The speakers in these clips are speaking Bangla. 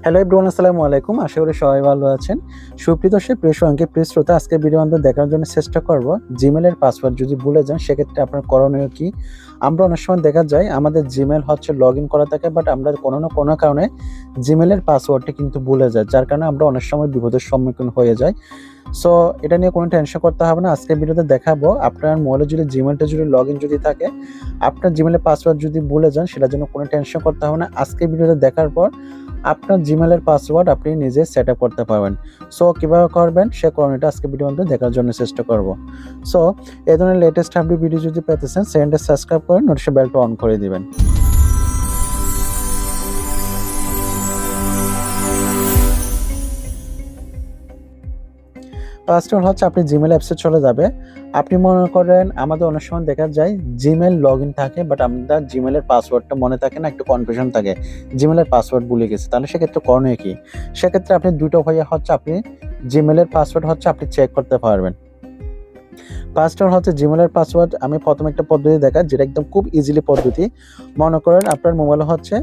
হ্যালো এভরিওয়ান, আসসালামু আলাইকুম। আশা করি সবাই ভালো আছেন। সুপ্রিয় দর্শক, প্রিয় সঙ্গে প্রিয় শ্রোতা, আজকের ভিডিও আমরা দেখার জন্য চেষ্টা করব জিমেলের পাসওয়ার্ড যদি ভুলে যান সেক্ষেত্রে আপনার করণীয় কি। আমরা অনেক সময় দেখা যায় আমাদের জিমেল হচ্ছে লগ ইন করা থাকে, বাট আমরা কোনো না কোনো কারণে জিমেলের পাসওয়ার্ডটি কিন্তু ভুলে যাই, যার কারণে আমরা অনেক সময় বিপদের সম্মুখীন হয়ে যাই। সো এটা নিয়ে কোনো টেনশন করতে হবে না। আজকের ভিডিওতে দেখাবো আপনার মোবাইলে যদি জিমেলটা যদি লগ ইন যদি থাকে, আপনার জিমেলের পাসওয়ার্ড যদি ভুলে যান সেটার জন্য কোনো টেনশন করতে হবে না। আজকের ভিডিওতে দেখার পর আপনার জিমেলের পাসওয়ার্ড আপনি নিজে সেট আপ করতে পারবেন। সো কীভাবে করবেন সে কারণটা আজকে ভিডিও মধ্যে দেখার জন্য চেষ্টা করব। সো এই ধরনের লেটেস্ট আপডেট ভিডিও যদি পেতে চান চ্যানেলটা সাবস্ক্রাইব করে নোটিফিকেশন বেলটা অন করে দিবেন। ফার্স্ট অফ অল হচ্ছে আপনি জিমেল অ্যাপসে চলে যাবে। আপনি মনে করেন আমাদের অনেক সময় দেখা যায় জিমেল লগ ইন থাকে, বাট আমাদের জিমেলের পাসওয়ার্ডটা মনে থাকে না, একটু কনফিউশন থাকে, জিমেলের পাসওয়ার্ড ভুলে গেছে। তাহলে সেক্ষেত্রে করণীয় কি? সেক্ষেত্রে আপনি দুটো উপায় হচ্ছে আপনি জিমেলের পাসওয়ার্ড হচ্ছে আপনি চেক করতে পারবেন। ফার্স্ট অফ অল হচ্ছে জিমেলের পাসওয়ার্ড আমি প্রথমে একটা পদ্ধতি দেখাই, যেটা একদম খুব ইজিলি পদ্ধতি। মনে করেন আপনার মোবাইলে হচ্ছে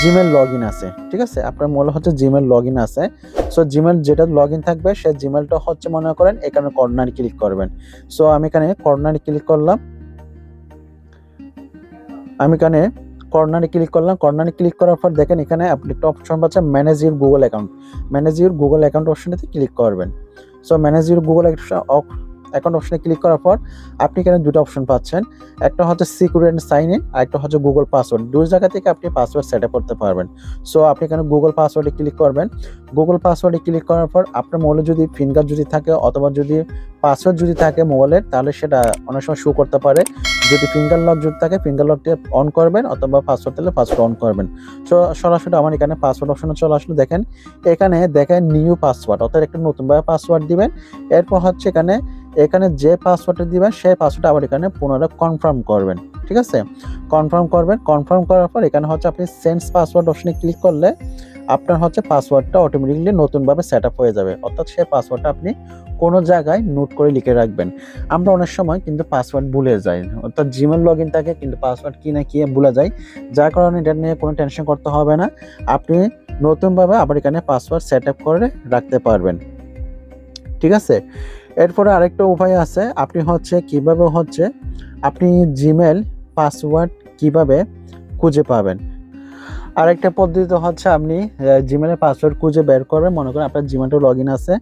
জিমেল লগ ইন আছে, ঠিক আছে? আপনার মোবাইলে হচ্ছে জিমেল লগ ইন আছে। সো জিমেল যেটা লগ ইন থাকবে সে জিমেলটা হচ্ছে মনে করেন এখানে কর্নারে ক্লিক করবেন। সো আমি এখানে কর্নারে ক্লিক করলাম। কর্নারে ক্লিক করার পর দেখেন এখানে আপনি একটা অপশন পাচ্ছেন manage your Google account. Manage your Google account অপশনটাতে ক্লিক করবেন। So manage your Google account অপশনে ক্লিক করার পর আপনি এখানে দুটো অপশন পাচ্ছেন, একটা হচ্ছে সিকিউর অ্যান্ড সাইন ইন, আর একটা হচ্ছে গুগল পাসওয়ার্ড। দুই জায়গা থেকে আপনি পাসওয়ার্ড সেট আপ করতে পারবেন। সো আপনি এখানে গুগল পাসওয়ার্ডে ক্লিক করবেন। গুগল পাসওয়ার্ডে ক্লিক করার পর আপনার মোবাইলে যদি ফিঙ্গার যদি থাকে অথবা যদি পাসওয়ার্ড যদি থাকে মোবাইলের, তাহলে সেটা অনেক সময় শো করতে পারে। যদি ফিঙ্গার লক যদি থাকে ফিঙ্গার লকটি অন করবেন, অথবা পাসওয়ার্ড থাকলে পাসওয়ার্ড অন করবেন। সো সরাসরি আমার এখানে পাসওয়ার্ড অপশনে চলে আসলো। দেখেন এখানে দেখেন নিউ পাসওয়ার্ড, অর্থাৎ একটা নতুনভাবে পাসওয়ার্ড দিবেন। এরপর হচ্ছে এখানে যে পাসওয়ার্ডটা দিবেন সেই পাসওয়ার্ডটা আবার এখানে পুনরায় কনফার্ম করবেন, ঠিক আছে? কনফার্ম করার পর এখানে হচ্ছে আপনি চেঞ্জ পাসওয়ার্ড অপশনে ক্লিক করলে আপনার হচ্ছে পাসওয়ার্ডটা অটোমেটিকলি নতুনভাবে সেট আপ হয়ে যাবে, অর্থাৎ সেই পাসওয়ার্ডটা আপনি কোনো জায়গায় নোট করে লিখে রাখবেন। আমরা অনেক সময় কিন্তু পাসওয়ার্ড ভুলে যাই, অর্থাৎ জিমেল লগ ইন থাকে কিন্তু পাসওয়ার্ড কি না কি ভুলে যাই, যার কারণে এটা নিয়ে কোনো টেনশন করতে হবে না। আপনি নতুনভাবে আবার এখানে পাসওয়ার্ড সেট আপ করে রাখতে পারবেন, ঠিক আছে? এরপরে আরেকটা উপায় আছে, আপনি হচ্ছে কিভাবে হচ্ছে আপনি জিমেল পাসওয়ার্ড কিভাবে খুঁজে পাবেন। আরেকটা পদ্ধতি হচ্ছে আপনি জিমেলের পাসওয়ার্ড খুঁজে বের করবেন। মনে করেন আপনার জিমেলটা লগ ইন আছে,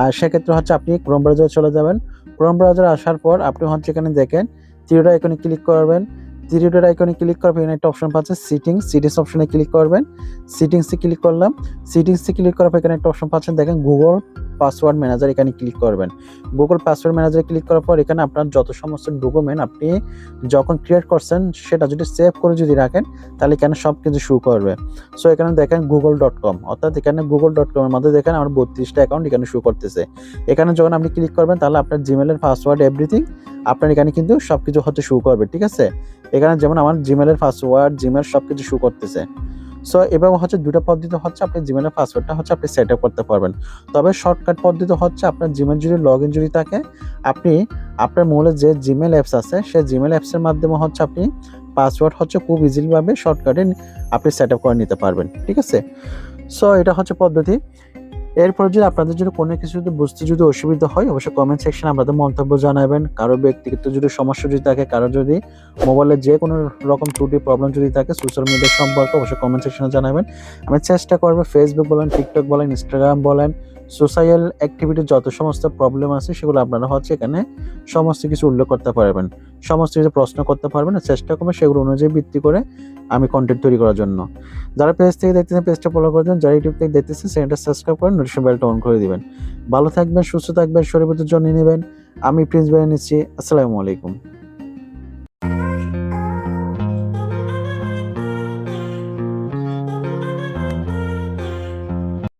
আর সেক্ষেত্রে হচ্ছে আপনি ক্রোম ব্রাউজারে চলে যাবেন। ক্রোম ব্রাউজারে আসার পর আপনি হচ্ছে এখানে দেখেন থ্রি আইকনে ক্লিক করবেন। থ্রি আইকনে ক্লিক করার পর এখানে একটা অপশন পাচ্ছে সিটিংস অপশনে ক্লিক করবেন। সিটিংসে ক্লিক করলাম। সিটিংসে ক্লিক করার পর এখানে একটা অপশন পাচ্ছেন দেখেন গুগল পাসওয়ার্ড ম্যানেজার, এখানে ক্লিক করবেন। গুগল পাসওয়ার্ড ম্যানেজারে ক্লিক করার পর এখানে আপনার যত সমস্ত ডকুমেন্ট আপনি যখন ক্রিয়েট করছেন সেটা যদি সেভ করে যদি রাখেন তাহলে এখানে সব কিছু শো করবে। সো এখানে দেখেন google.com, অর্থাৎ এখানে google.com এর মধ্যে দেখেন আমার 32টা অ্যাকাউন্ট এখানে শো করতেছে। এখানে যখন আপনি ক্লিক করবেন তাহলে আপনার জিমেলের পাসওয়ার্ড এভরিথিং আপনার এখানে কিন্তু সবকিছু হচ্ছে শো করবে, ঠিক আছে? এখানে যেমন আমার জিমেলের পাসওয়ার্ড জিমেল সবকিছু শো করতেছে। সো এভাবে হচ্ছে দুটো পদ্ধতি হচ্ছে আপনি জিমেলের পাসওয়ার্ডটা হচ্ছে আপনি সেট আপ করতে পারবেন। তবে শর্টকাট পদ্ধতি হচ্ছে আপনার জিমেল যদি লগ ইন যদি থাকে, আপনি আপনার মোবাইলে যে জিমেল অ্যাপস আছে সেই জিমেল অ্যাপসের মাধ্যমে হচ্ছে আপনি পাসওয়ার্ড হচ্ছে খুব ইজিলিভাবে শর্টকাটে আপনি সেট আপ করে নিতে পারবেন, ঠিক আছে? সো এটা হচ্ছে পদ্ধতি। এরপর যদি আপনাদের যদি কোনো কিছু যদি বুঝতে যদি অসুবিধা হয় অবশ্যই কমেন্ট সেকশনে আপনাদের মন্তব্য জানাবেন। কারো ব্যক্তিগত যদি সমস্যা যদি থাকে, কারো যদি মোবাইলে যে কোনো রকম ত্রুটি প্রবলেম যদি থাকে সোশ্যাল মিডিয়া সম্পর্কে অবশ্যই কমেন্ট সেকশনে জানাবেন। আমি চেষ্টা করব ফেসবুক বলেন, টিকটক বলেন, ইনস্টাগ্রাম বলেন, সোশ্যাল অ্যাক্টিভিটির যত সমস্ত প্রবলেম আছে সেগুলো আপনারা হচ্ছে এখানে সমস্ত কিছু উল্লেখ করতে পারবেন, সমস্ত কিছু প্রশ্ন করতে পারবেন। চেষ্টা করবেন সেগুলো অনুযায়ী ভিত্তি করে আমি কন্টেন্ট তৈরি করার জন্য। যারা পেজ থেকে দেখতেছেন পেজটা ফলো করে দেন, যারা ইউটিউব থেকে দেখতেছেন চ্যানেলটা সাবস্ক্রাইব করেন, নোটিফিকেশন বেলটা অন করে দিবেন। ভালো থাকবেন, সুস্থ থাকবেন, শরীরের যত্ন নেবেন। আমি প্রিন্স ভাই নিচ্ছি। আসসালামু আলাইকুম।